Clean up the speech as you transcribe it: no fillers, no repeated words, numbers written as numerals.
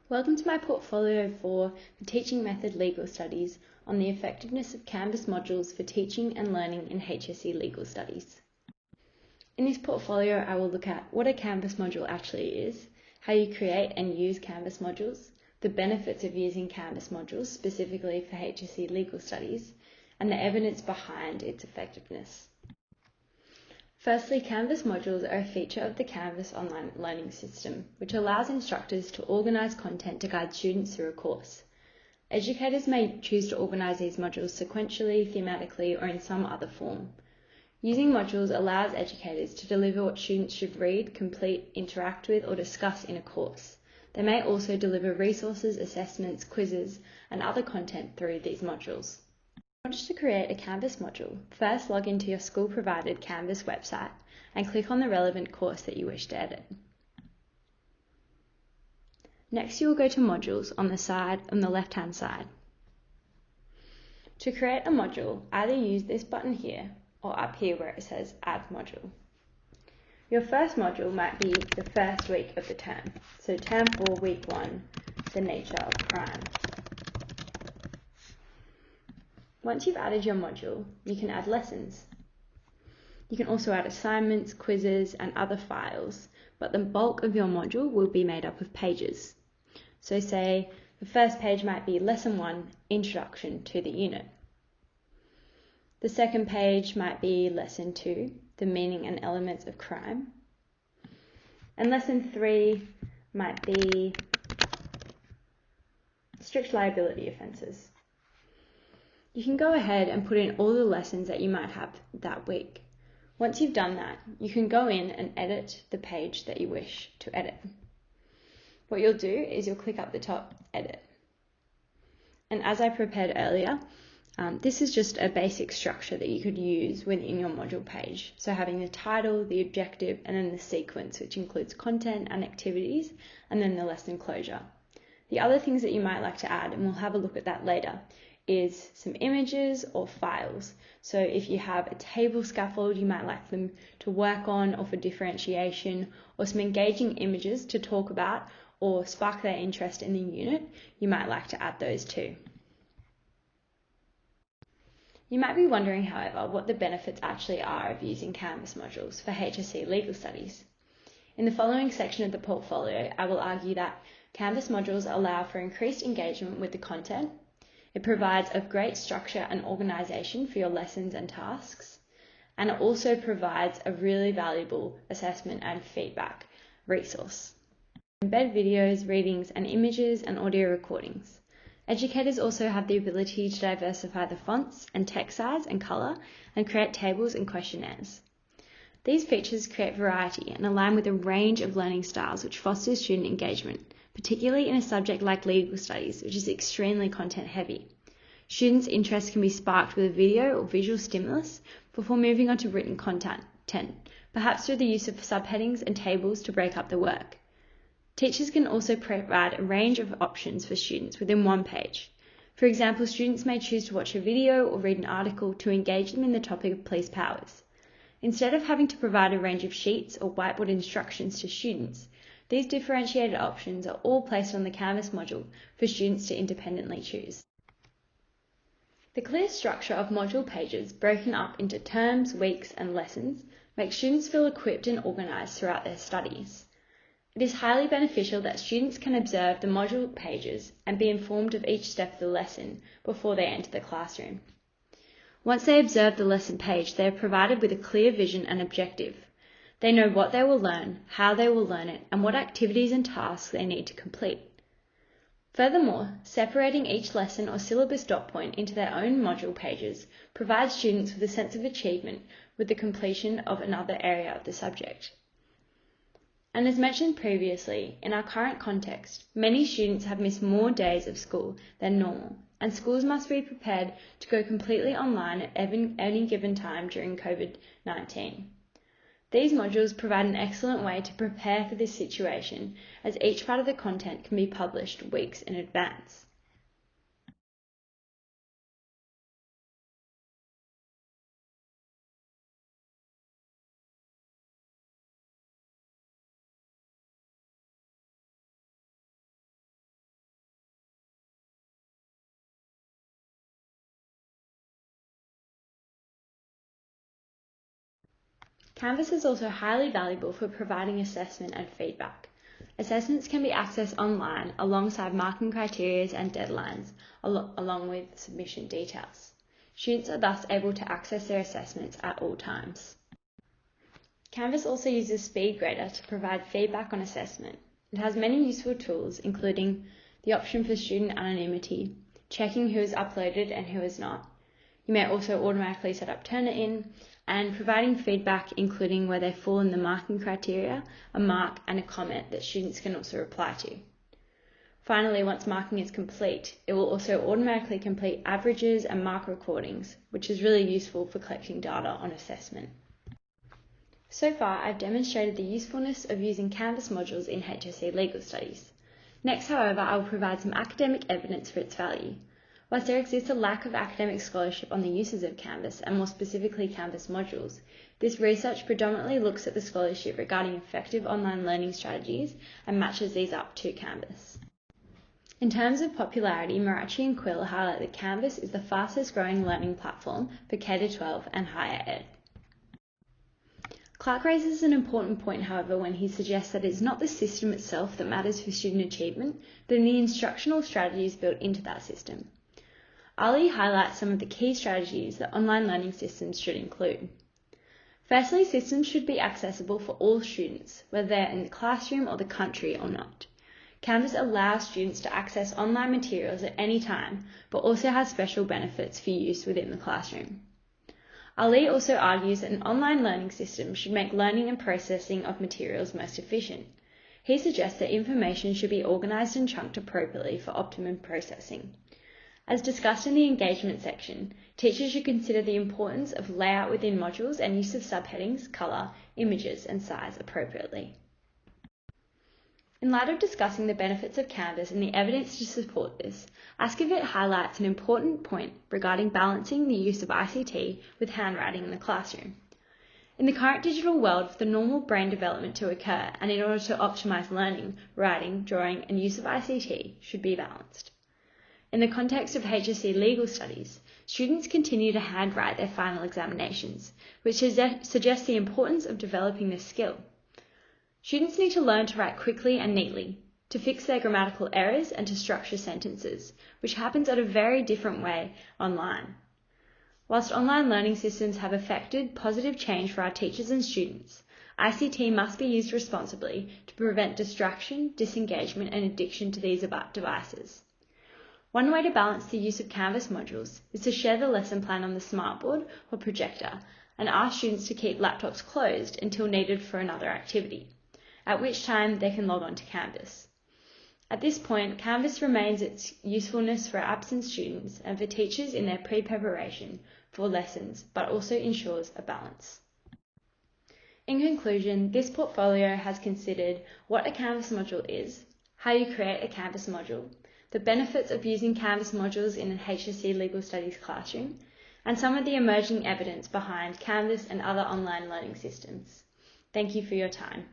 Welcome to my portfolio for the Teaching Method Legal Studies on the effectiveness of Canvas modules for teaching and learning in HSC Legal Studies. In this portfolio, I will look at what a Canvas module actually is, how you create and use Canvas modules, the benefits of using Canvas modules specifically for HSC Legal Studies, and the evidence behind its effectiveness. Firstly, Canvas modules are a feature of the Canvas online learning system, which allows instructors to organise content to guide students through a course. Educators may choose to organise these modules sequentially, thematically, or in some other form. Using modules allows educators to deliver what students should read, complete, interact with, or discuss in a course. They may also deliver resources, assessments, quizzes, and other content through these modules. In order to create a Canvas module, first log into your school-provided Canvas website and click on the relevant course that you wish to edit. Next, you will go to Modules on the left-hand side. To create a module, either use this button here or up here where it says Add Module. Your first module might be the first week of the term, so Term 4, Week 1, The Nature of Crime. Once you've added your module, you can add lessons. You can also add assignments, quizzes, and other files, but the bulk of your module will be made up of pages. So say the first page might be Lesson 1, Introduction to the Unit. The second page might be Lesson 2, The Meaning and Elements of Crime. And Lesson 3 might be Strict Liability Offences. You can go ahead and put in all the lessons that you might have that week. Once you've done that, you can go in and edit the page that you wish to edit. What you'll do is you'll click up the top, Edit. And as I prepared earlier, this is just a basic structure that you could use within your module page. So having the title, the objective, and then the sequence, which includes content and activities, and then the lesson closure. The other things that you might like to add, and we'll have a look at that later, is some images or files. So if you have a table scaffold you might like them to work on, or for differentiation, or some engaging images to talk about or spark their interest in the unit, you might like to add those too. You might be wondering, however, what the benefits actually are of using Canvas modules for HSC Legal Studies. In the following section of the portfolio, I will argue that Canvas modules allow for increased engagement with the content. It provides a great structure and organisation for your lessons and tasks, and it also provides a really valuable assessment and feedback resource. Embed videos, readings, and images and audio recordings. Educators also have the ability to diversify the fonts and text size and colour and create tables and questionnaires. These features create variety and align with a range of learning styles which fosters student engagement, particularly in a subject like legal studies, which is extremely content heavy. Students' interest can be sparked with a video or visual stimulus before moving on to written content, perhaps through the use of subheadings and tables to break up the work. Teachers can also provide a range of options for students within one page. For example, students may choose to watch a video or read an article to engage them in the topic of police powers. Instead of having to provide a range of sheets or whiteboard instructions to students, these differentiated options are all placed on the Canvas module for students to independently choose. The clear structure of module pages broken up into terms, weeks, and lessons makes students feel equipped and organised throughout their studies. It is highly beneficial that students can observe the module pages and be informed of each step of the lesson before they enter the classroom. Once they observe the lesson page, they are provided with a clear vision and objective. They know what they will learn, how they will learn it, and what activities and tasks they need to complete. Furthermore, separating each lesson or syllabus dot point into their own module pages provides students with a sense of achievement with the completion of another area of the subject. And as mentioned previously, in our current context, many students have missed more days of school than normal, and schools must be prepared to go completely online at any given time during COVID-19. These modules provide an excellent way to prepare for this situation, as each part of the content can be published weeks in advance. Canvas is also highly valuable for providing assessment and feedback. Assessments can be accessed online alongside marking criteria and deadlines, along with submission details. Students are thus able to access their assessments at all times. Canvas also uses SpeedGrader to provide feedback on assessment. It has many useful tools, including the option for student anonymity, checking who is uploaded and who is not. You may also automatically set up Turnitin, and providing feedback, including where they fall in the marking criteria, a mark and a comment that students can also reply to. Finally, once marking is complete, it will also automatically complete averages and mark recordings, which is really useful for collecting data on assessment. So far, I've demonstrated the usefulness of using Canvas modules in HSC Legal Studies. Next, however, I will provide some academic evidence for its value. Whilst there exists a lack of academic scholarship on the uses of Canvas, and more specifically Canvas modules, this research predominantly looks at the scholarship regarding effective online learning strategies and matches these up to Canvas. In terms of popularity, Marachi and Quill highlight that Canvas is the fastest growing learning platform for K-12 and higher ed. Clark raises an important point, however, when he suggests that it's not the system itself that matters for student achievement, but the instructional strategies built into that system. Ali highlights some of the key strategies that online learning systems should include. Firstly, systems should be accessible for all students, whether they're in the classroom or the country or not. Canvas allows students to access online materials at any time, but also has special benefits for use within the classroom. Ali also argues that an online learning system should make learning and processing of materials most efficient. He suggests that information should be organised and chunked appropriately for optimum processing. As discussed in the engagement section, teachers should consider the importance of layout within modules and use of subheadings, colour, images and size appropriately. In light of discussing the benefits of Canvas and the evidence to support this, Askavit highlights an important point regarding balancing the use of ICT with handwriting in the classroom. In the current digital world, for the normal brain development to occur and in order to optimise learning, writing, drawing and use of ICT should be balanced. In the context of HSC Legal Studies, students continue to handwrite their final examinations, which suggests the importance of developing this skill. Students need to learn to write quickly and neatly, to fix their grammatical errors and to structure sentences, which happens at a very different way online. Whilst online learning systems have effected positive change for our teachers and students, ICT must be used responsibly to prevent distraction, disengagement and addiction to these devices. One way to balance the use of Canvas modules is to share the lesson plan on the smartboard or projector and ask students to keep laptops closed until needed for another activity, at which time they can log on to Canvas. At this point, Canvas remains its usefulness for absent students and for teachers in their pre-preparation for lessons, but also ensures a balance. In conclusion, this portfolio has considered what a Canvas module is, how you create a Canvas module, the benefits of using Canvas modules in an HSC Legal Studies classroom, and some of the emerging evidence behind Canvas and other online learning systems. Thank you for your time.